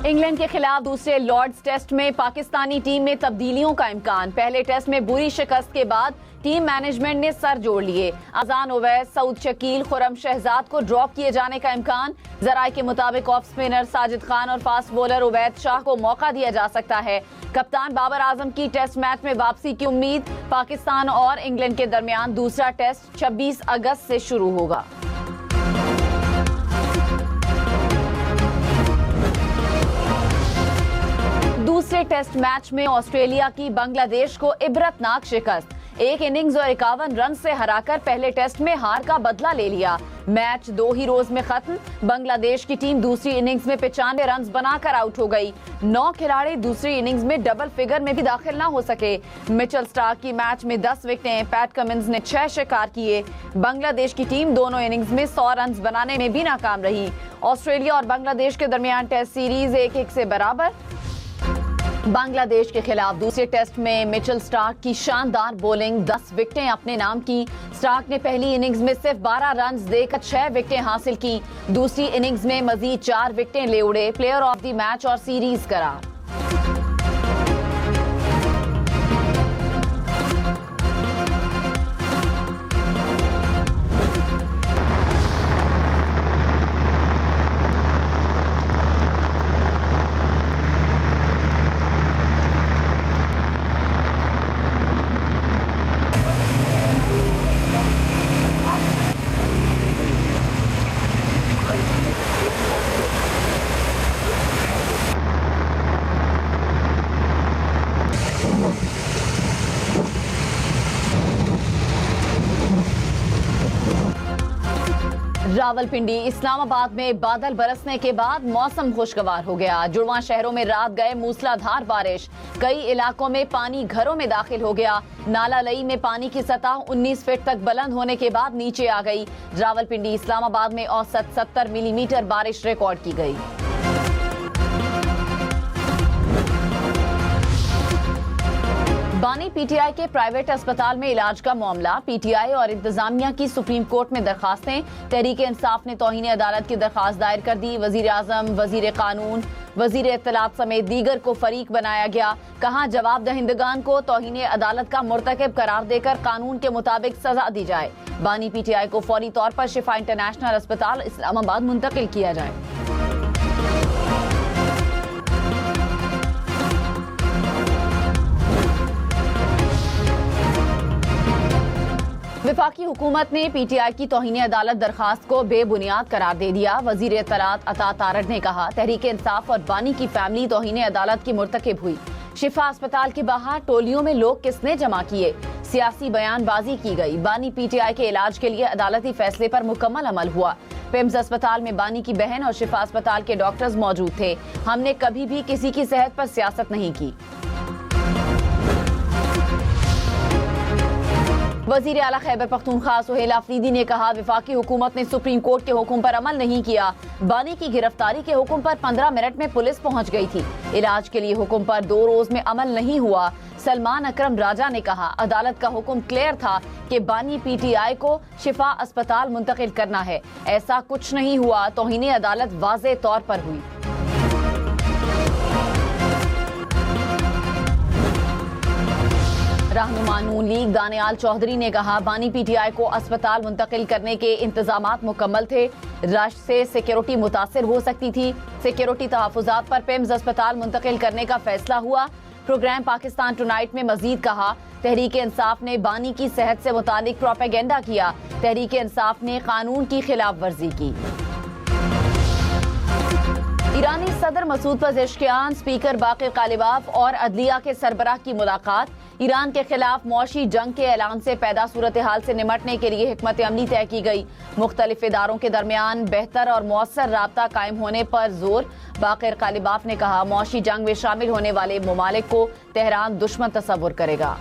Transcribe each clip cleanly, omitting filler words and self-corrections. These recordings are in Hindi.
इंग्लैंड के खिलाफ दूसरे लॉर्ड्स टेस्ट में पाकिस्तानी टीम में तब्दीलियों का इम्कान। पहले टेस्ट में बुरी शिकस्त के बाद टीम मैनेजमेंट ने सर जोड़ लिए। अजान ओवैस, सऊद शकील, खुरम शहजाद को ड्रॉप किए जाने का इम्कान। जराये के मुताबिक ऑफ स्पिनर साजिद खान और फास्ट बॉलर उबैद शाह को मौका दिया जा सकता है। कप्तान बाबर आजम की टेस्ट मैच में वापसी की उम्मीद। पाकिस्तान और इंग्लैंड के दरमियान दूसरा टेस्ट 26 अगस्त से शुरू होगा। दूसरे टेस्ट मैच में ऑस्ट्रेलिया की बांग्लादेश को इबरतनाक शिकस्त। एक इनिंग्स और 51 रन से हराकर पहले टेस्ट में हार का बदला ले लिया। मैच 2 ही रोज में खत्म। बांग्लादेश की टीम दूसरी इनिंग्स में 95 रन बनाकर आउट हो गई। 9 खिलाड़ी दूसरी इनिंग्स में डबल फिगर में भी दाखिल न हो सके। मिचेल स्टार्क की मैच में 10 विकेटें, पैट कमिंस ने 6 शिकार किए। बांग्लादेश की टीम दोनों इनिंग्स में 100 रन बनाने में भी नाकाम रही। ऑस्ट्रेलिया और बांग्लादेश के दरमियान टेस्ट सीरीज 1-1 से बराबर। बांग्लादेश के खिलाफ दूसरे टेस्ट में मिचेल स्टार्क की शानदार बॉलिंग, 10 विकेटें अपने नाम की। स्टार्क ने पहली इनिंग्स में सिर्फ 12 रन देकर 6 विकेटें हासिल की। दूसरी इनिंग्स में मजीद 4 विकेटें ले उड़े। प्लेयर ऑफ द मैच और सीरीज करार। रावलपिंडी, इस्लामाबाद में बादल बरसने के बाद मौसम खुशगवार हो गया। जुड़वां शहरों में रात गए मूसलाधार बारिश। कई इलाकों में पानी घरों में दाखिल हो गया। नाला लई में पानी की सतह 19 फीट तक बुलंद होने के बाद नीचे आ गई। रावलपिंडी, इस्लामाबाद में औसत 70 मिलीमीटर बारिश रिकॉर्ड की गई। बानी पीटीआई के प्राइवेट अस्पताल में इलाज का मामला। पीटीआई और इंतजामिया की सुप्रीम कोर्ट में दरखास्तें। तहरीक इंसाफ ने तौहीन अदालत की दरखास्त दायर कर दी। वजीर आजम, वजीर कानून, वजीर इत्तलात समेत दीगर को फरीक बनाया गया। कहा, जवाब दहिंदगान को तौहीन अदालत का मुर्तकिब करार देकर कानून के मुताबिक सजा दी जाए। बानी पीटीआई को फौरी तौर पर शिफा इंटरनेशनल अस्पताल इस्लामाबाद मुंतकिल किया जाए। विफाकी हुकूमत ने पीटीआई की तौहीन अदालत दरखास्त को बेबुनियाद करार दे दिया। वजीर इत्तलात अता तारड़ ने कहा, तहरीक इंसाफ और बानी की फैमिली तौहीन अदालत की मुर्तकिब हुई। शिफा अस्पताल के बाहर टोलियों में लोग किसने जमा किए? सियासी बयानबाजी की गई। बानी पीटीआई के इलाज के लिए अदालती फैसले पर मुकम्मल अमल हुआ। पिम्स अस्पताल में बानी की बहन और शिफा अस्पताल के डॉक्टर्स मौजूद थे। हमने कभी भी किसी की सेहत पर सियासत नहीं की। वजीर आला खैबर पख्तूनख्वा सुहेल आफरीदी ने कहा, विफाकी हुकूमत ने सुप्रीम कोर्ट के हुक्म पर अमल नहीं किया। बानी की गिरफ्तारी के हुक्म पर 15 मिनट में पुलिस पहुंच गई थी। इलाज के लिए हुक्म पर 2 रोज में अमल नहीं हुआ। सलमान अकरम राजा ने कहा, अदालत का हुक्म क्लियर था कि बानी पीटीआई को शिफा अस्पताल मुंतकिल करना है। ऐसा कुछ नहीं हुआ। तौहीन अदालत वाज़ेह तौर पर हुई। रहनुमा नून लीग दानियाल चौधरी ने कहा, बानी पीटीआई को अस्पताल मुंतकिल करने के इंतजामात मुकम्मल थे। रश से सिक्योरिटी मुतासिर हो सकती थी। सिक्योरिटी तहफुजात पर पिम्स अस्पताल मुंतकिल करने का फैसला हुआ। प्रोग्राम पाकिस्तान टुनाइट में मजीद कहा, तहरीक इंसाफ ने बानी की सेहत से मुतालिक प्रोपेगेंडा किया। तहरीक इंसाफ ने कानून की खिलाफ वर्जी की। ईरानी सदर मसूद पज़ेश्कियान, स्पीकर बाक़िर कालिबाफ और अदलिया के सरबराह की मुलाकात। ईरान के खिलाफ मौशी जंग के ऐलान से पैदा सूरत हाल से निमटने के लिए हिकमत अमली तय की गई। मुख्तलिफ इदारों के दरमियान बेहतर और मौसर राबता कायम होने पर जोर। बाक़िर कालिबाफ ने कहा, मौशी जंग में शामिल होने वाले ममालिक को तेहरान दुश्मन तस्वुर करेगा।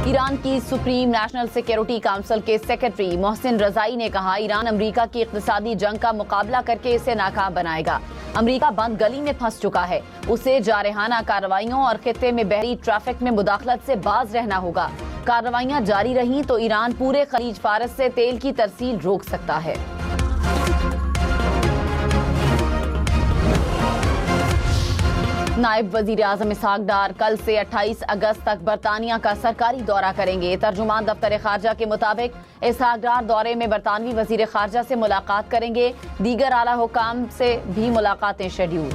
ईरान की सुप्रीम नेशनल सिक्योरिटी काउंसिल के सेक्रेटरी मोहसिन रजाई ने कहा, ईरान अमेरिका की इक़्तिसादी जंग का मुकाबला करके इसे नाकाम बनाएगा। अमेरिका बंद गली में फंस चुका है। उसे जारहाना कार्रवाइयों और खित्ते में बहरी ट्रैफिक में मुदाखलत से बाज रहना होगा। कार्रवाइयां जारी रहीं तो ईरान पूरे खलीज फारस से तेल की तरसील रोक सकता है। नायब वजीर आजम इसहाक डार कल से 28 अगस्त तक बरतानिया का सरकारी दौरा करेंगे। तर्जुमान दफ्तर खारजा के मुताबिक इसहाक डार दौरे में बरतानवी वजीर खारजा से मुलाकात करेंगे। दीगर आला हुकाम से भी मुलाकातें शेड्यूल।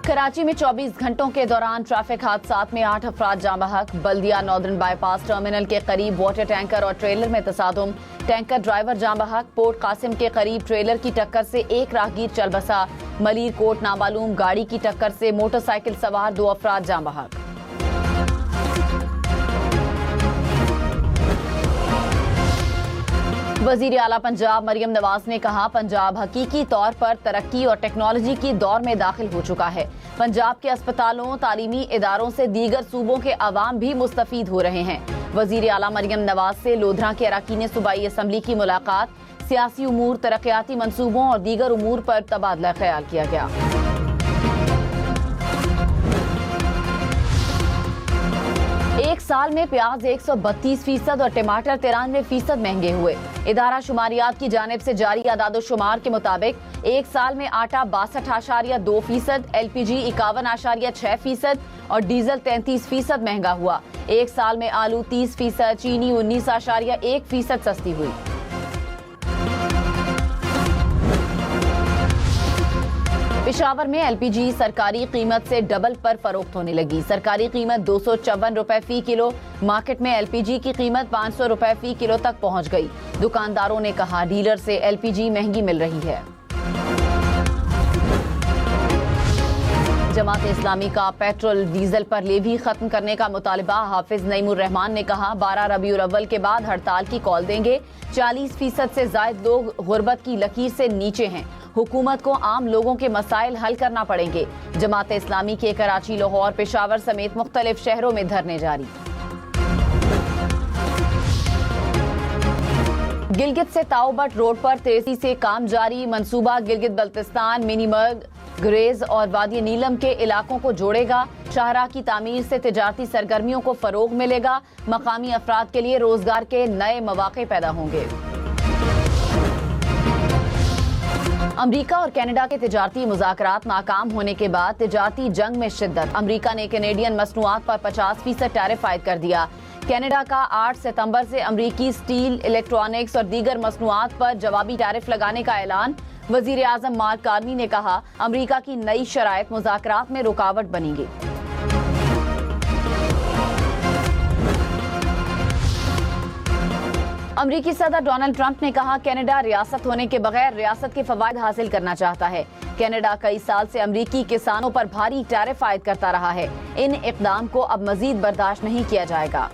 कराची में 24 घंटों के दौरान ट्रैफिक हादसात में 8 अफराद जाँ बहक। बल्दिया नॉर्दर्न बाईपास टर्मिनल के करीब वाटर टैंकर और ट्रेलर में तसादुम। टैंकर ड्राइवर जाँ बहक। पोर्ट कासिम के करीब ट्रेलर की टक्कर से एक राहगीर चल बसा। मलीर कोट नामालूम गाड़ी की टक्कर से मोटरसाइकिल सवार 2 अफराद जाँ बहक। वजीर आला पंजाब मरियम नवाज ने कहा, पंजाब हकीकी तौर पर तरक्की और टेक्नोलॉजी की दौर में दाखिल हो चुका है। पंजाब के अस्पतालों, तालीमी इदारों से दीगर सूबों के अवाम भी मुस्तफीद हो रहे हैं। वजीर आला मरियम नवाज से लोधरा के अरकान सूबाई असम्बली की मुलाकात। सियासी उमूर, तरक्याती मंसूबों और दीगर उमूर पर तबादला ख्याल किया गया। एक साल में प्याज 132% और टमाटर 93% महंगे हुए। इदारा शुमारियात की जानिब से जारी आदादोशुमार के मुताबिक एक साल में आटा 62.2%, LPG 51.6% और डीजल 33% महंगा हुआ। एक साल में आलू 30%, चीनी 19.1% सस्ती हुई। पेशावर में LPG सरकारी कीमत से डबल पर फरोख्त होने लगी। सरकारी कीमत 254 रुपए फी किलो। मार्केट में LPG की कीमत 500 रुपए फी किलो तक पहुंच गई। दुकानदारों ने कहा, डीलर से LPG महंगी मिल रही है। जमात इस्लामी का पेट्रोल डीजल पर लेवी खत्म करने का मुतालबा। हाफिज नईमुर रहमान ने कहा, 12 रबीउल अव्वल के बाद हड़ताल की कॉल देंगे। 40% से ज्यादा लोग गुर्बत की लकीर से नीचे हैं। हुकूमत को आम लोगों के मसाइल हल करना पड़ेंगे। जमात इस्लामी के कराची, लाहौर, पेशावर समेत मुख्तलिफ शहरों में धरने जारी। गिलगित से ताओबट रोड पर तेजी से काम जारी। मंसूबा गिलगित बल्तिस्तान, मिनीमर्ग, ग्रेज और वादी नीलम के इलाकों को जोड़ेगा। शाहराह की तामीर से तिजारती सरगर्मियों को फरोग मिलेगा। मकामी अफराद के लिए रोजगार के नए मौके पैदा होंगे। अमरीका और कनाडा के तिजारती मुज़ाकरात नाकाम होने के बाद तिजारती जंग में शिद्दत। अमरीका ने कैनेडियन मसनूआत पर 50% टैरिफ आयद कर दिया। कनाडा का 8 सितंबर से अमरीकी स्टील, इलेक्ट्रॉनिक्स और दीगर मसनूआत पर जवाबी टैरिफ लगाने का ऐलान। वजीर आजम मार्क कार्नी ने कहा, अमरीका की नई शराइत मुज़ाकरात में रुकावट बनेंगी। अमरीकी सदर डोनाल्ड ट्रंप ने कहा, कनाडा रियासत होने के बगैर रियासत के फवायद हासिल करना चाहता है। कनाडा कई साल से अमरीकी किसानों पर भारी टैरिफ आयद करता रहा है। इन इक़दाम को अब मजीद बर्दाश्त नहीं किया जाएगा।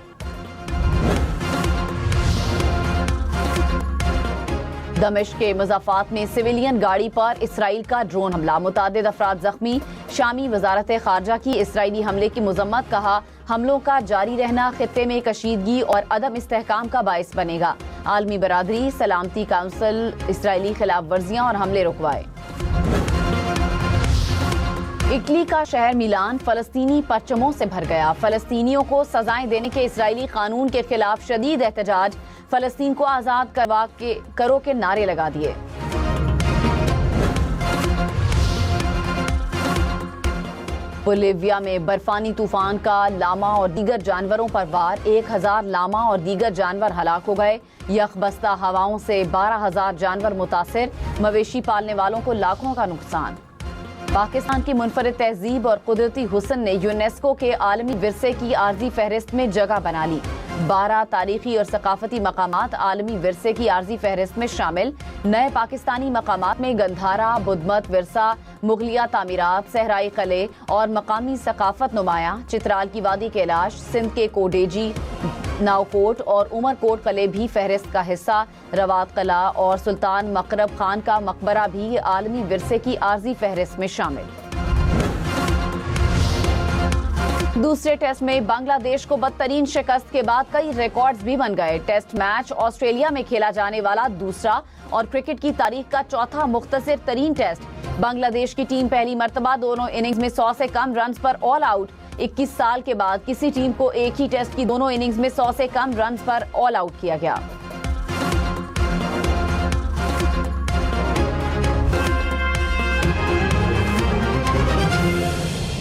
दमिश्क के मुज़ाफ़ात में सिविलियन गाड़ी पर इसराइल का ड्रोन हमला। मुतादिद अफराद जख्मी। शामी वजारत खारजा की इसराइली हमले की मजम्मत। कहा, हमलों का जारी रहना खित्ते में कशीदगी और अदम इस्तेहकाम का बायस बनेगा। आलमी बरादरी, सलामती काउंसिल इसराइली खिलाफ वर्जियां और हमले रुकवाए। इटली का शहर मिलान फलस्तीनी परचमों से भर गया। फलस्तीनियों को सजाएं देने के इसराइली कानून के खिलाफ शदीद एहतजाज। फलस्तीन को आजाद करो के नारे लगा दिए। बोलिविया में बर्फानी तूफान का लामा और दीगर जानवरों पर वार। 1000 लामा और दीगर जानवर हलाक हो गए। यखबस्ता हवाओं से 12,000 जानवर मुतासिर। मवेशी पालने वालों को लाखों का नुकसान। पाकिस्तान की मुनफरिद तहजीब और कुदरती हुस्न ने यूनेस्को के आलमी विरसे की आर्जी फहरिस्त में जगह बना ली। 12 तारीखी और सकाफती मकामात आलमी विरसे की आर्जी फहरिस्त में शामिल। नए पाकिस्तानी मकामात में गंधारा, बुद्धमत विरसा, मुगलिया तामीरात, सहराई किले और मकामी सकाफत नुमाया। चित्राल की वादी कैलाश, सिंध के कोडेजी, नावकोट और उमरकोट किले भी फहरिस्त का हिस्सा। रवात किला और सुल्तान मकरब खान का मकबरा भी आलमी विरसे की आर्जी फहरिस्त में शामिल। दूसरे टेस्ट में बांग्लादेश को बदतरीन शिकस्त के बाद कई रिकॉर्ड्स भी बन गए। टेस्ट मैच ऑस्ट्रेलिया में खेला जाने वाला दूसरा और क्रिकेट की तारीख का चौथा मुख्तसर तरीन टेस्ट। बांग्लादेश की टीम पहली मर्तबा दोनों इनिंग्स में 100 से कम रन पर ऑल आउट। 21 साल के बाद किसी टीम को एक ही टेस्ट की दोनों इनिंग्स में 100 से कम रन पर ऑल आउट किया गया।